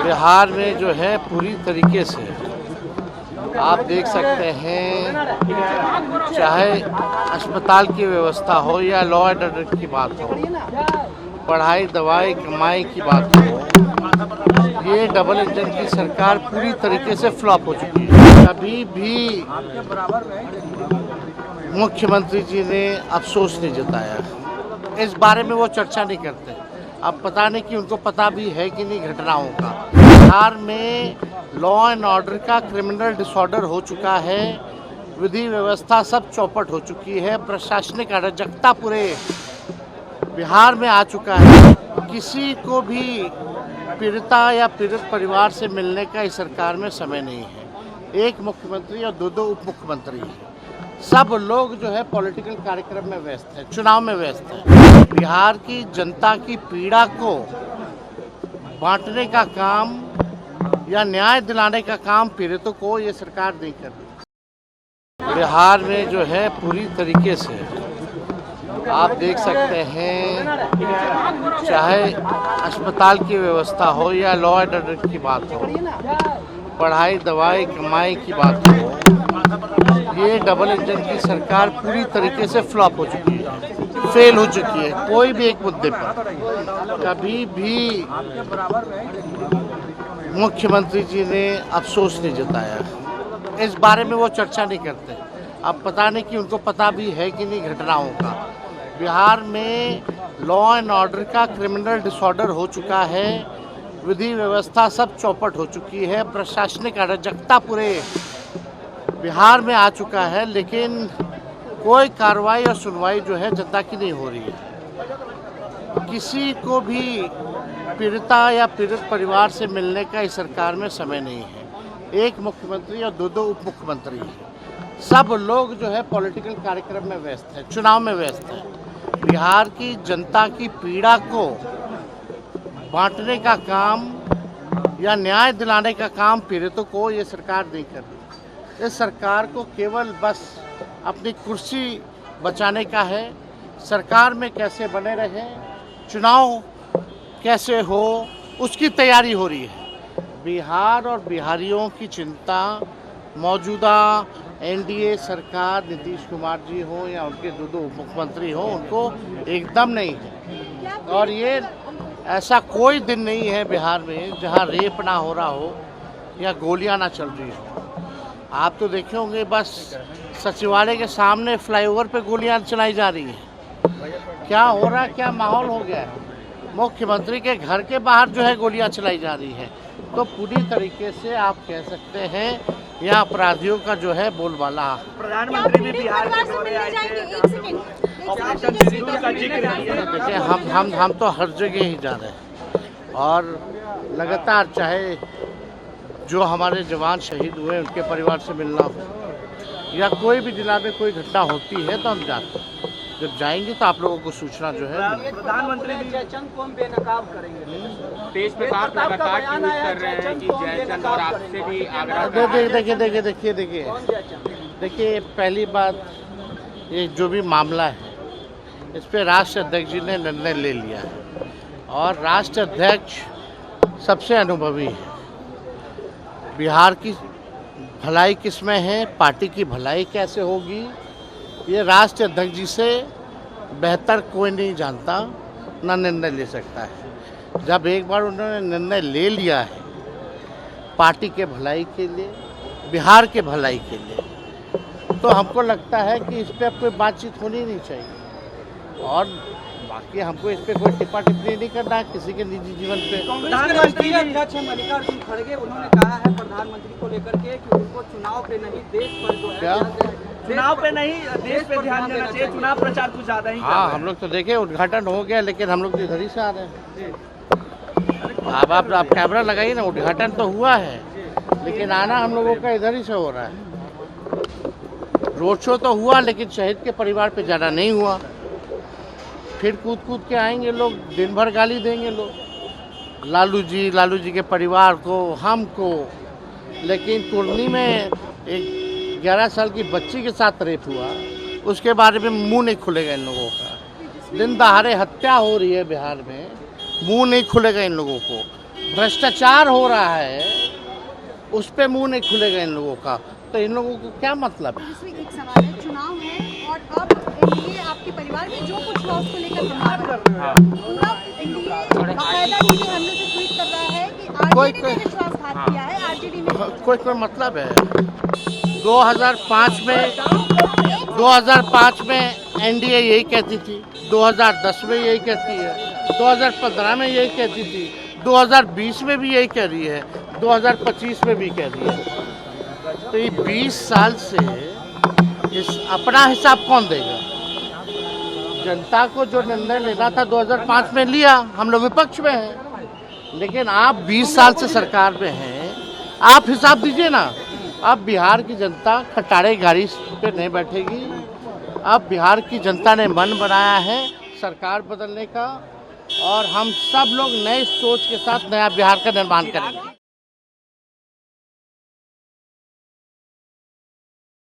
बिहार में जो है पूरी तरीके से आप देख सकते हैं, चाहे अस्पताल की व्यवस्था हो या लॉ एंड ऑर्डर की बात हो, पढ़ाई दवाई कमाई की बात हो, ये डबल इंजन की सरकार पूरी तरीके से फ्लॉप हो चुकी है। कभी भी मुख्यमंत्री जी ने अफसोस नहीं जताया, इस बारे में वो चर्चा नहीं करते। अब पता नहीं कि उनको पता भी है कि नहीं घटनाओं का। बिहार में लॉ एंड ऑर्डर का क्रिमिनल डिसऑर्डर हो चुका है, विधि व्यवस्था सब चौपट हो चुकी है, प्रशासनिक अराजकता पूरे बिहार में आ चुका है। किसी को भी पीड़िता या पीड़ित परिवार से मिलने का इस सरकार में समय नहीं है। एक मुख्यमंत्री और दो उप मुख्यमंत्री हैं, सब लोग जो है पॉलिटिकल कार्यक्रम में व्यस्त है, चुनाव में व्यस्त है। बिहार की जनता की पीड़ा को बांटने का काम या न्याय दिलाने का काम पीड़ितों को ये सरकार नहीं कर रही। बिहार में जो है पूरी तरीके से आप देख सकते हैं, चाहे अस्पताल की व्यवस्था हो या लॉ एंड ऑर्डर की बात हो, पढ़ाई दवाई कमाई की बात हो, ये डबल इंजन की सरकार पूरी तरीके से फ्लॉप हो चुकी है, फेल हो चुकी है। कोई भी एक मुद्दे पर कभी भी मुख्यमंत्री जी ने अफसोस नहीं जताया, इस बारे में वो चर्चा नहीं करते। अब पता नहीं कि उनको पता भी है कि नहीं घटनाओं का। बिहार में लॉ एंड ऑर्डर का क्रिमिनल डिसऑर्डर हो चुका है, विधि व्यवस्था सब चौपट हो चुकी है, प्रशासनिक अराजकता पूरे बिहार में आ चुका है, लेकिन कोई कार्रवाई और सुनवाई जो है जनता की नहीं हो रही है। किसी को भी पीड़िता या पीड़ित परिवार से मिलने का इस सरकार में समय नहीं है। एक मुख्यमंत्री और दो उप मुख्यमंत्री हैं, सब लोग जो है पॉलिटिकल कार्यक्रम में व्यस्त है, चुनाव में व्यस्त है। बिहार की जनता की पीड़ा को बांटने का काम या न्याय दिलाने का काम पीड़ितों को ये सरकार नहीं कर रही। इस सरकार को केवल बस अपनी कुर्सी बचाने का है, सरकार में कैसे बने रहे, चुनाव कैसे हो, उसकी तैयारी हो रही है। बिहार और बिहारियों की चिंता मौजूदा एनडीए सरकार, नीतीश कुमार जी हो या उनके दो उप मुख्यमंत्री हो, उनको एकदम नहीं है। और ये ऐसा कोई दिन नहीं है बिहार में जहां रेप ना हो रहा हो या गोलियां ना चल रही हो। आप तो देखे होंगे, बस सचिवालय के सामने फ्लाईओवर पे गोलियां चलाई जा रही हैं। क्या हो रहा है, क्या माहौल हो गया है। मुख्यमंत्री के घर के बाहर जो है गोलियां चलाई जा रही है। तो पूरी तरीके से आप कह सकते हैं यहाँ अपराधियों का जो है बोलबाला। प्रधानमंत्री भी बिहार के दौरे आए थे, ऑपरेशन सिंदूर का जिक्र किया। देखिए, हम तो हर जगह ही जा रहे हैं और लगातार, चाहे जो हमारे जवान शहीद हुए उनके परिवार से मिलना हो या कोई भी जिला में कोई घटना होती है तो हम जाते हैं। जब जाएंगे तो आप लोगों को सूचना जो है। प्रधानमंत्री जयचंद को हम बेनकाब करेंगे। देश पे आप लगातार ट्वीट कर रहे हैं कि जयचंद और आपसे भी आग्रह। देखिए, पहली बात, ये जो भी मामला है इस पे राष्ट्र अध्यक्ष जी ने निर्णय ले लिया है और राष्ट्र अध्यक्ष सबसे अनुभवी है। बिहार की भलाई किसमें है, पार्टी की भलाई कैसे होगी, ये राष्ट्रीय अध्यक्ष जी से बेहतर कोई नहीं जानता, ना निर्णय ले सकता है। जब एक बार उन्होंने निर्णय ले लिया है पार्टी के भलाई के लिए, बिहार के भलाई के लिए, तो हमको लगता है कि इस पर कोई बातचीत होनी नहीं चाहिए। और बाकी हमको इस पर कोई टिप्पा टिप्पणी नहीं करना है किसी के निजी जीवन पे। प्रधानमंत्री अध्यक्ष मल्लिकार्जुन खड़गे, उन्होंने कहा है प्रधानमंत्री को लेकर के कि उनको चुनाव पे नहीं देश पर जो है, चुनाव पे नहीं देश पे ध्यान देना चाहिए, चुनाव प्रचार कुछ ज्यादा ही। हाँ, हम लोग तो देखे उद्घाटन हो गया, लेकिन हम लोग तो इधर ही से आ रहे हैं। अब आप कैमरा लगाइए ना, उद्घाटन तो हुआ है लेकिन आना हम लोगों का इधर ही से हो रहा है। रोड शो तो हुआ लेकिन शहीद के परिवार पे जाना नहीं हुआ। फिर कूद के आएंगे लोग, दिन भर गाली देंगे लोग, लालू जी के परिवार को, हमको। लेकिन कुर्नी में एक 11 साल की बच्ची के साथ रेप हुआ, उसके बारे में मुंह नहीं खुलेगा इन लोगों का। दिन दहाड़े हत्या हो रही है बिहार में, मुंह नहीं खुलेगा इन लोगों को। भ्रष्टाचार हो रहा है, उस पे मुंह नहीं खुलेगा इन लोगों का, तो इन लोगों को क्या मतलब है? इसमें एक सवाल है, चुनाव है और अब एनडीए आपके परिवार में जो कुछ हुआ उसको लेकर विवाद कर रहा है। पूरा एनडीए बाकायदा टीवी हमने से ट्वीट कर रहा है कि आरजेडी ने विश्वासघात किया है, आरजेडी ने कोई मतलब है? 2005 में एनडीए यही कहती थी, 2010 में यही कहती है, 2015 में यही कहती थी, 2020 में भी यही कह रही है, 2025 में भी कह रही है। तो ये 20 साल से इस अपना हिसाब कौन देगा? जनता को जो निर्णय लेना था 2005 में लिया, हम लोग विपक्ष में हैं, लेकिन आप 20 साल से सरकार में हैं, आप हिसाब दीजिए ना। अब बिहार की जनता खटारे गाड़ी पे नहीं बैठेगी। अब बिहार की जनता ने मन बनाया है सरकार बदलने का, और हम सब लोग नए सोच के साथ नया बिहार का निर्माण करेंगे।